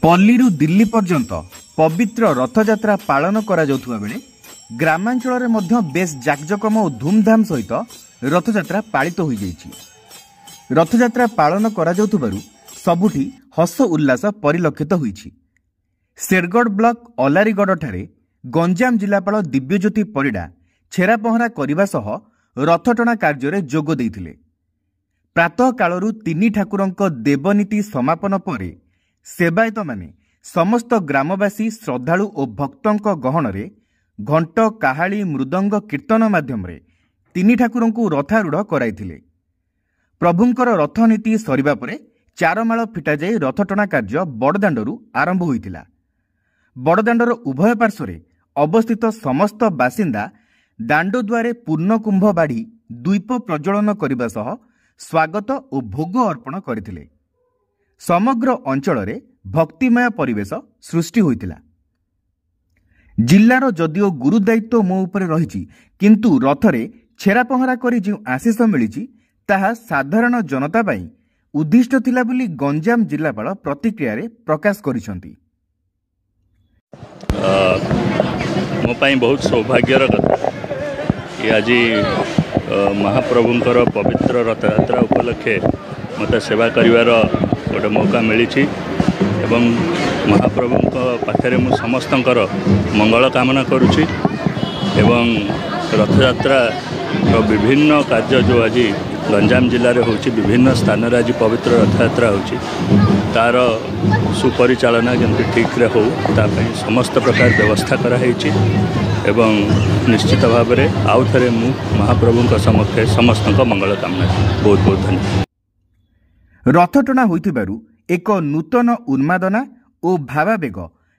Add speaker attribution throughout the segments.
Speaker 1: पल्लीरू दिल्ली पर्यंत पवित्र रथयात्रा पालन करा जाउथुबा बेले ग्रामांचल रे मध्य बेस जाकजकम और धूमधाम सहित रथयात्रा पालित हो जाइछि। रथयात्रा पालन करा जाउथुबारु सबुठी हस उल्लास परिलक्षित होइछि। शेरगढ़ ब्लॉक अलारीगढ़ ठारे गंजाम जिलापाल दिव्यज्योति परिडा छेरा पहरा करने सह रथटଣା कार्य जोग देइथिले। प्रातः कालरू तीनी ठाकुरंक देवनीति समापन परे सेवायत माने समस्त ग्रामवासी श्रद्धालु और भक्तों गहन रे घंट काहाली मृदंग कीर्तन माध्यम रे तीनी ठाकुरंकु रथारूढ़ कराइथिले। प्रभुंकर रथनीति सरिबा परे चारमाळ फिटा जाई रथटଣା कार्य बड़दाण्डरू आरंभ होइथिला। बड़दाण्डर उभय पार्श्वरे अवस्थित समस्त बासिंदा दाण्ड द्वारे पूर्णकुंभ बाढ़ी द्वीप प्रज्वलन करने सह स्वागत और भोग अर्पण करथिले। समग्र अंचल रे भक्तिमय परिवेश सृष्टि होइतिला। जिल्लार जदिओ गुरु दायित्व मो उपरे रहिछि किंतु रथरे छेरा पहरा करी जो आशीष मिलिछि ताहा साधारण जनता पई उद्दिष्ट थिला बोली गंजाम जिल्लापाल प्रतिक्रिया रे प्रकाश करिसंती।
Speaker 2: मो पई बहुत सौभाग्यर कथा कि आज महाप्रभुंकर पवित्र रथयात्रा उपलक्षे मत सेवा करिवार गोटे मौका मिली एवं महाप्रभु पाखे मु समस्तंकर मंगल कामना करुछि एवं रथयात्रा विभिन्न कार्य जो आज गंजाम जिले में होछि विभिन्न स्थान रे आज पवित्र रथयात्रा होछि तार सुपरिचालना जमी ठीक रे हो तापई समस्त प्रकार व्यवस्था कराई एवं निश्चित भाव में आउ थे मु महाप्रभु समक्षे समस्त मंगल कामना बहुत बहुत धन्यवाद।
Speaker 1: रथटଣା होइथिबारु एक नूतन उन्मादना और भावावेग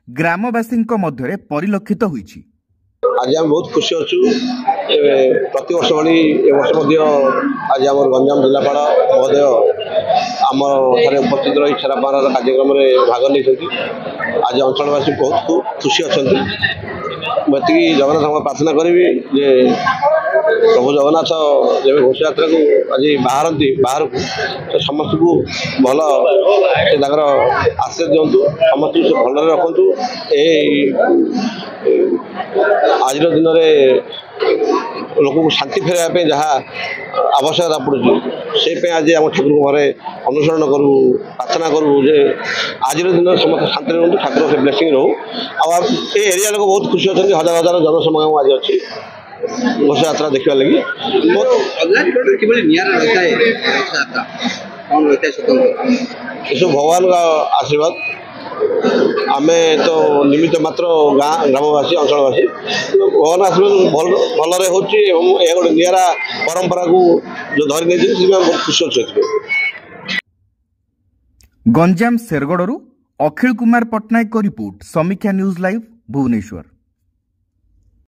Speaker 1: ग्रामवासी मध्य परिलक्षित होइछि।
Speaker 3: आज आम बहुत खुशी अच्छु। प्रति वर्ष भली वर्ष आज आम गंजाम जिलापाल महोदय आम थे उपस्थित रही छेरा पहरार कार्यक्रम में भाग नहीं। आज अंचलवासी बहुत खुशी अच्छा। मुझे जगन्नाथ प्रार्थना करी जे प्रभु जगन्नाथ जब घोष यात्रा को आज बाहरती बाहर को तो समस्त को भल आशीर्वाद दिंतु समस्त से भल रखु। आज दिन में लोक को शांति फेरवाई जहाँ आवश्यकता पड़ुଛି से आज आम ठाकुर घरे अनुसरण करूँ प्रार्थना करूँ जे आज दिन समस्त शांति रुहतु ठाकुर से ब्लेसिंग रो। ये एरिया लोग बहुत खुशी अच्छा। हजार हजार जनसमागम आज अच्छी घोष यात्रा देखा लगी सब भगवान का आशीर्वाद। आमे तो निमित्त मात्र गाँ ग्रामवासी अंचलवासी भगवान आशीर्वाद भल गोटे निरा परंपरा को जो धरी नहीं बहुत खुशी अच्छे।
Speaker 1: गंजाम शेरगढ़ अखिल कुमार पट्टनायक रिपोर्ट समीक्षा न्यूज लाइव भुवनेश्वर।